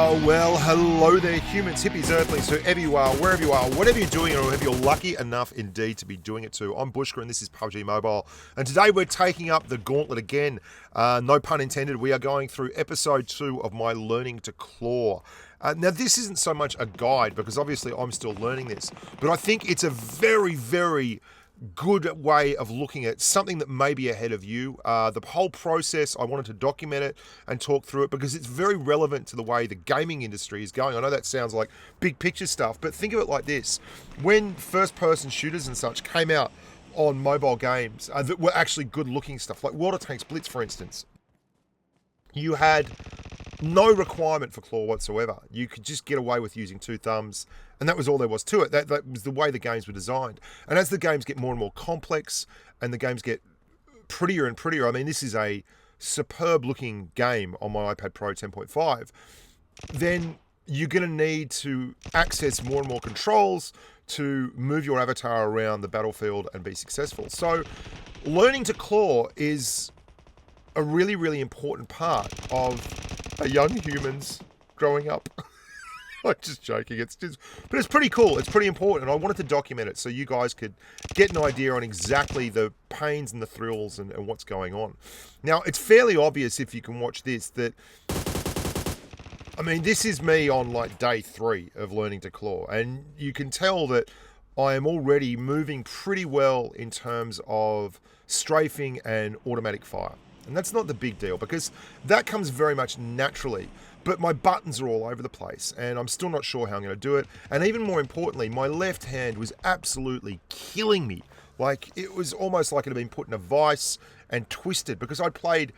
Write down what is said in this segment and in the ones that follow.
Well, hello there, humans, hippies, earthlings, whoever you are, wherever you are, whatever you're doing, or whoever you're lucky enough indeed to be doing it to. I'm Bushka, and this is Pubg Mobile. And today we're taking up the gauntlet again. No pun intended. We are going through episode 2 of my learning to claw. Now, this isn't so much a guide, because obviously I'm still learning this, but I think it's a very, very good way of looking at something that may be ahead of you. The whole process, I wanted to document it and talk through it because it's very relevant to the way the gaming industry is going. I know that sounds like big picture stuff, but think of it like this. When first-person shooters and such came out on mobile games that were actually good-looking stuff, like World of Tanks Blitz, for instance, you had no requirement for claw whatsoever. You could just get away with using two thumbs, and that was all there was to it. That was the way the games were designed. And as the games get more and more complex and the games get prettier and prettier, I mean, this is a superb looking game on my iPad Pro 10.5, then you're going to need to access more and more controls to move your avatar around the battlefield and be successful. So learning to claw is a really, really important part of a young human's growing up. I'm just joking. But it's pretty cool. It's pretty important. I wanted to document it so you guys could get an idea on exactly the pains and the thrills and what's going on. Now, it's fairly obvious if you can watch this that, I mean, this is me on like day 3 of learning to claw, and you can tell that I am already moving pretty well in terms of strafing and automatic fire. And that's not the big deal because that comes very much naturally. But my buttons are all over the place and I'm still not sure how I'm going to do it. And even more importantly, my left hand was absolutely killing me. Like, it was almost like it had been put in a vice and twisted because I played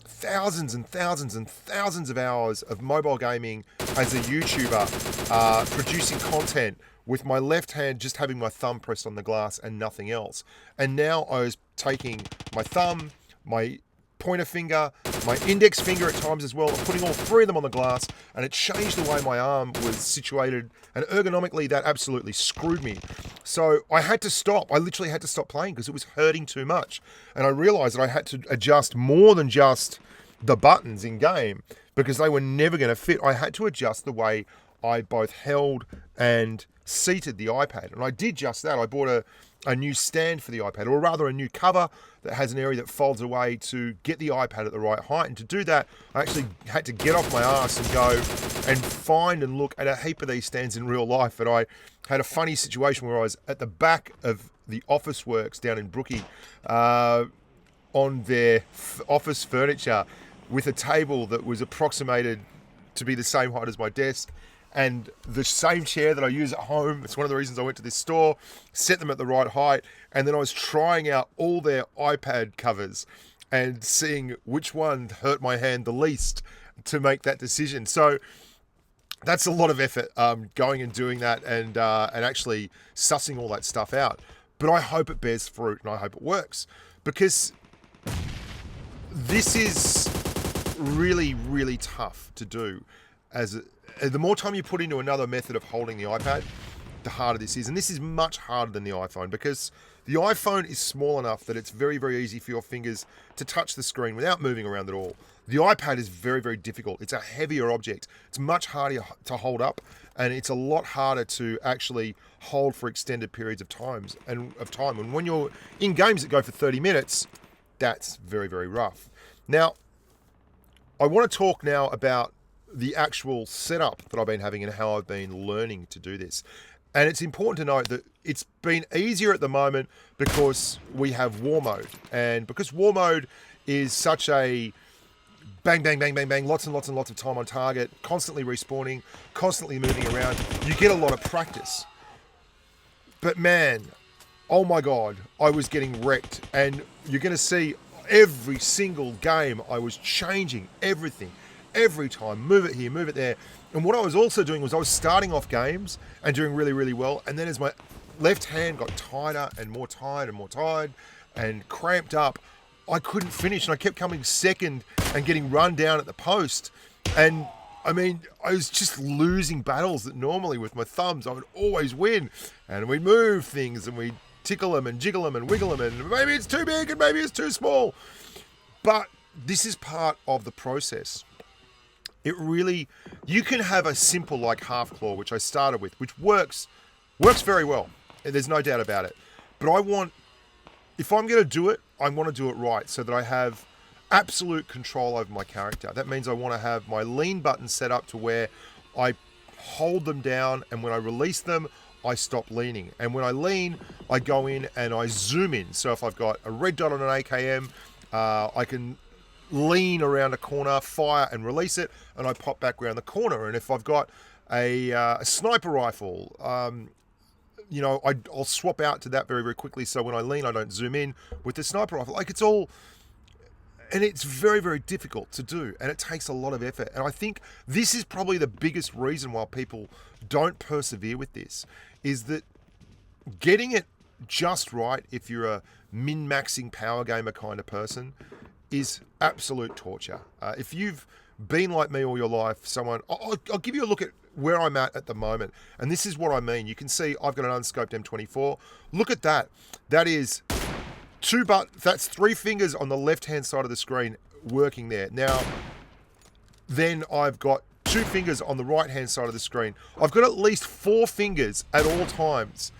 thousands and thousands and thousands of hours of mobile gaming as a YouTuber, producing content with my left hand just having my thumb pressed on the glass and nothing else. And now I was taking my thumb, my pointer finger, my index finger at times as well, and putting all 3 of them on the glass, and it changed the way my arm was situated, and ergonomically that absolutely screwed me. So I had to stop. I literally had to stop playing because it was hurting too much, and I realized that I had to adjust more than just the buttons in game because they were never going to fit. I had to adjust the way I both held and seated the iPad, and I did just that. I bought a new stand for the iPad, or rather a new cover that has an area that folds away to get the iPad at the right height. And to do that, I actually had to get off my ass and go and find and look at a heap of these stands in real life. And I had a funny situation where I was at the back of the Office Works down in Brookie on their office furniture with a table that was approximated to be the same height as my desk, and the same chair that I use at home. It's one of the reasons I went to this store, set them at the right height, and then I was trying out all their iPad covers and seeing which one hurt my hand the least to make that decision. So that's a lot of effort, going and doing that and actually sussing all that stuff out. But I hope it bears fruit and I hope it works, because this is really, really tough to do. The more time you put into another method of holding the iPad, the harder this is. And this is much harder than the iPhone because the iPhone is small enough that it's very, very easy for your fingers to touch the screen without moving around at all. The iPad is very, very difficult. It's a heavier object. It's much harder to hold up, and it's a lot harder to actually hold for extended periods of time. And when you're in games that go for 30 minutes, that's very, very rough. Now, I want to talk now about the actual setup that I've been having and how I've been learning to do this. And it's important to note that it's been easier at the moment because we have war mode. And because war mode is such a bang, bang, bang, bang, bang, lots and lots and lots of time on target, constantly respawning, constantly moving around, you get a lot of practice. But man, oh my God, I was getting wrecked. And you're going to see every single game I was changing everything. Every time, move it here, move it there. And what I was also doing was I was starting off games and doing really, really well. And then as my left hand got tighter and more tired and more tired and cramped up, I couldn't finish. And I kept coming second and getting run down at the post. And I mean, I was just losing battles that normally with my thumbs, I would always win. And we'd move things and we'd tickle them and jiggle them and wiggle them. And maybe it's too big and maybe it's too small. But this is part of the process. It really, you can have a simple like half claw, which I started with, which works very well. There's no doubt about it. But I want, if I'm going to do it, I want to do it right so that I have absolute control over my character. That means I want to have my lean button set up to where I hold them down, and when I release them, I stop leaning. And when I lean, I go in and I zoom in. So if I've got a red dot on an AKM, I can lean around a corner, fire and release it, and I pop back around the corner. And if I've got a sniper rifle, I'll swap out to that very, very quickly. So when I lean, I don't zoom in with the sniper rifle. Like, it's all... And it's very, very difficult to do, and it takes a lot of effort. And I think this is probably the biggest reason why people don't persevere with this, is that getting it just right, if you're a min-maxing power gamer kind of person, is absolute torture. If you've been like me all your life, I'll give you a look at where I'm at the moment. And this is what I mean. You can see I've got an unscoped M24. Look at that. That is... that's 3 fingers on the left-hand side of the screen working there. Now, then I've got 2 fingers on the right-hand side of the screen. I've got at least 4 fingers at all times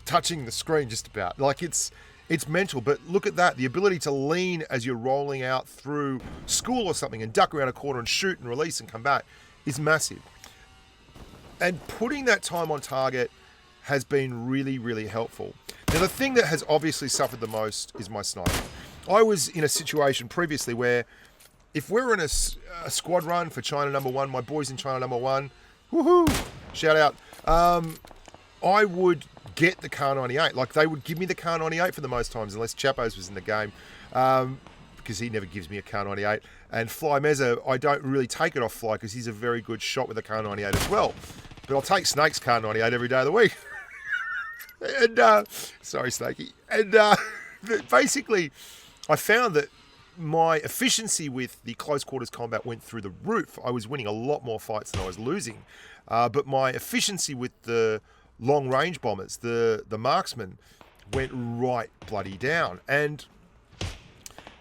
touching the screen just about. Like, it's mental, but look at that. The ability to lean as you're rolling out through school or something and duck around a corner and shoot and release and come back is massive. And putting that time on target has been really, really helpful. Now, the thing that has obviously suffered the most is my sniper. I was in a situation previously where if we're in a squad run for China number 1, my boys in China number 1, woohoo, shout out, I would get the Kar 98. Like, they would give me the Kar 98 for the most times, unless Chappos was in the game, because he never gives me a Kar 98. And Fly Meza, I don't really take it off Fly because he's a very good shot with a Kar 98 as well. But I'll take Snake's Kar 98 every day of the week. And, sorry, Snakey. And basically, I found that my efficiency with the close quarters combat went through the roof. I was winning a lot more fights than I was losing. But my efficiency with the long range bombers, the marksmen, went right bloody down. And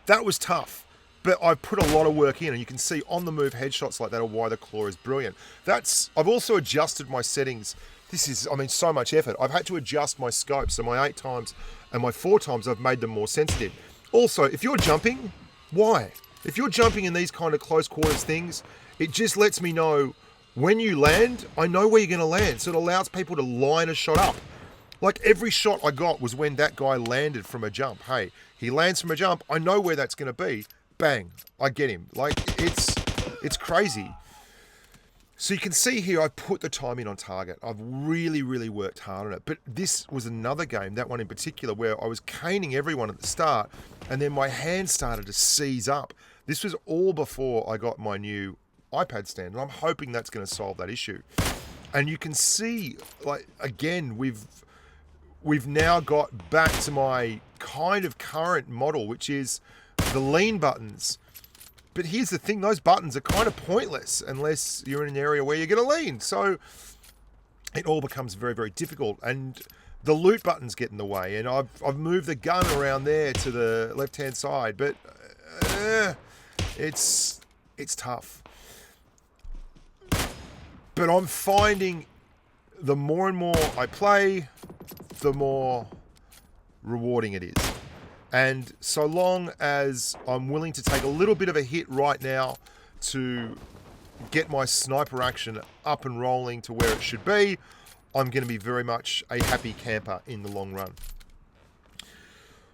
that was tough. But I've put a lot of work in, and you can see on the move headshots like that are why the claw is brilliant. I've also adjusted my settings. This is, so much effort. I've had to adjust my scope. So my 8 times and my 4 times, I've made them more sensitive. Also, if you're jumping, why? If you're jumping in these kind of close quarters things, it just lets me know when you land, I know where you're going to land. So it allows people to line a shot up. Like, every shot I got was when that guy landed from a jump. Hey, he lands from a jump. I know where that's going to be. Bang, I get him. Like, it's crazy. So you can see here, I put the time in on target. I've really, really worked hard on it. But this was another game, that one in particular, where I was caning everyone at the start, and then my hand started to seize up. This was all before I got my new iPad stand, and I'm hoping that's going to solve that issue. And you can see, like, again, we've now got back to my kind of current model, which is the lean buttons. But here's the thing, those buttons are kind of pointless unless you're in an area where you're going to lean. So it all becomes very, very difficult. And the loot buttons get in the way. And I've moved the gun around there to the left-hand side. But it's tough. But I'm finding the more and more I play, the more rewarding it is. And so long as I'm willing to take a little bit of a hit right now to get my sniper action up and rolling to where it should be, I'm going to be very much a happy camper in the long run.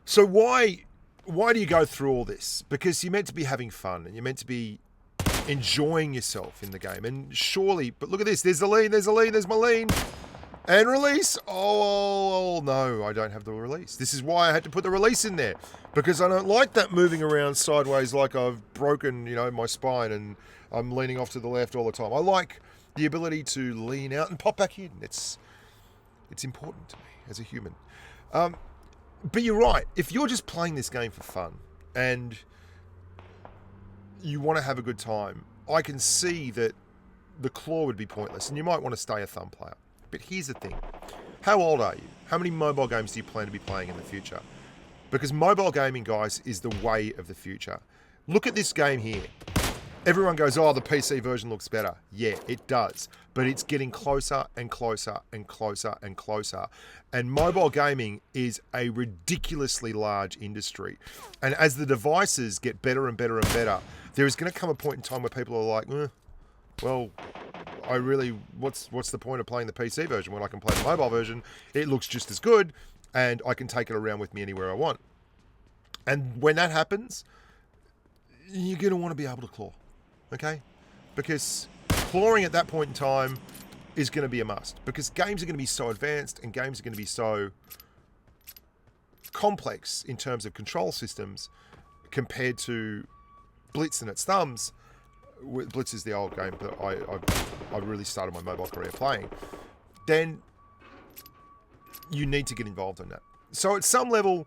So why do you go through all this? Because you're meant to be having fun and you're meant to be enjoying yourself in the game. And surely, but look at this, there's the lean, there's my lean. And release. Oh, no, I don't have the release. This is why I had to put the release in there. Because I don't like that moving around sideways like I've broken, my spine and I'm leaning off to the left all the time. I like the ability to lean out and pop back in. It's important to me as a human. But you're right. If you're just playing this game for fun and you want to have a good time, I can see that the claw would be pointless and you might want to stay a thumb player. But here's the thing. How old are you? How many mobile games do you plan to be playing in the future? Because mobile gaming, guys, is the way of the future. Look at this game here. Everyone goes, oh, the PC version looks better. Yeah, it does. But it's getting closer and closer and closer and closer. And mobile gaming is a ridiculously large industry. And as the devices get better and better and better, there is going to come a point in time where people are like, well, what's the point of playing the PC version when I can play the mobile version? It looks just as good, and I can take it around with me anywhere I want. And when that happens, you're going to want to be able to claw. Okay? Because clawing at that point in time is going to be a must. Because games are going to be so advanced and games are going to be so complex in terms of control systems compared to Blitz and its thumbs. Blitz is the old game that I really started my mobile career playing. Then you need to get involved in that. So at some level,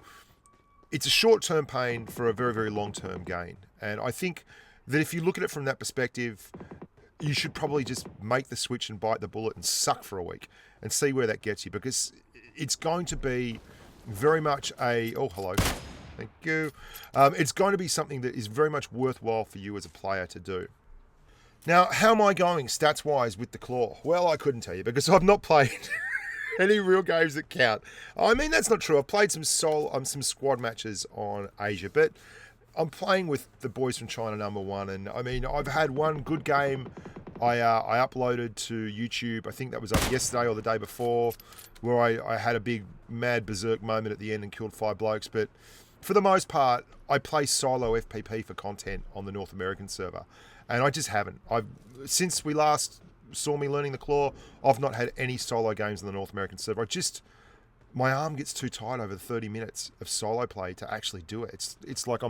it's a short-term pain for a very, very long-term gain. And I think that if you look at it from that perspective, you should probably just make the switch and bite the bullet and suck for a week and see where that gets you, because it's going to be very much a... Oh, hello. Thank you. It's going to be something that is very much worthwhile for you as a player to do. Now, how am I going stats-wise with the claw? Well, I couldn't tell you because I've not played any real games that count. I mean, that's not true. I've played some squad matches on Asia, but I'm playing with the boys from China #1, and I mean, I've had one good game I uploaded to YouTube. I think that was up yesterday or the day before, where I had a big mad berserk moment at the end and killed 5 blokes. But for the most part, I play solo FPP for content on the North American server, and I just haven't. Since we last saw me learning the claw, I've not had any solo games on the North American server. My arm gets too tight over the 30 minutes of solo play to actually do it. It's like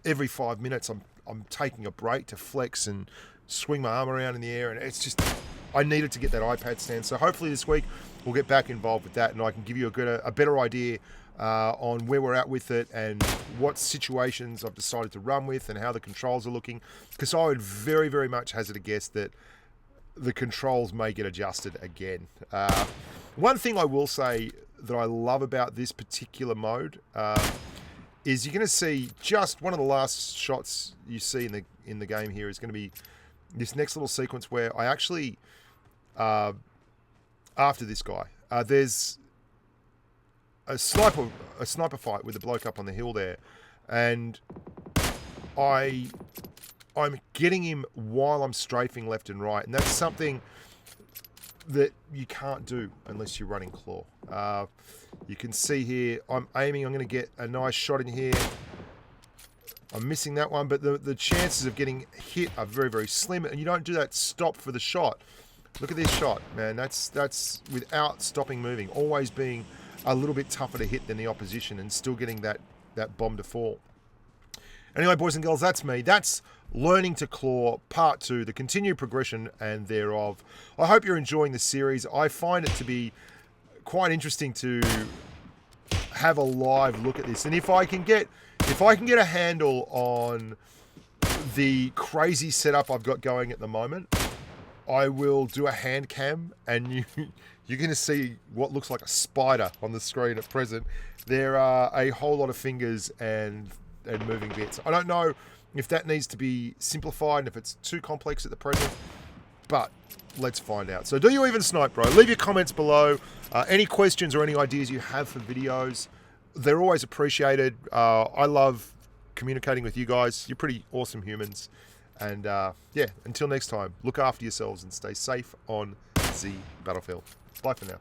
every 5 minutes I'm taking a break to flex and swing my arm around in the air, and it's just, I needed to get that iPad stand. So hopefully this week we'll get back involved with that, and I can give you a better idea on where we're at with it and what situations I've decided to run with and how the controls are looking, because I would very, very much hazard a guess that the controls may get adjusted again. One thing I will say that I love about this particular mode is you're going to see just one of the last shots you see in the game here is going to be this next little sequence where I actually, after this guy, there's a sniper fight with the bloke up on the hill there, and I'm getting him while I'm strafing left and right, and that's something that you can't do unless you're running claw. You can see here, I'm aiming, I'm going to get a nice shot in here. I'm missing that one, but the chances of getting hit are very, very slim, and you don't do that stop for the shot. Look at this shot, man. That's without stopping moving, always being a little bit tougher to hit than the opposition and still getting that bomb to fall. Anyway, boys and girls, that's me. That's Learning to Claw Part 2, the continued progression and thereof. I hope you're enjoying the series. I find it to be quite interesting to have a live look at this. And if I can get a handle on the crazy setup I've got going at the moment, I will do a hand cam, and you're going to see what looks like a spider on the screen at present. There are a whole lot of fingers and moving bits. I don't know if that needs to be simplified and if it's too complex at the present, but let's find out. So do you even snipe, bro? Leave your comments below. Any questions or any ideas you have for videos, they're always appreciated. I love communicating with you guys. You're pretty awesome humans. And yeah, until next time, look after yourselves and stay safe on the battlefield. Bye for now.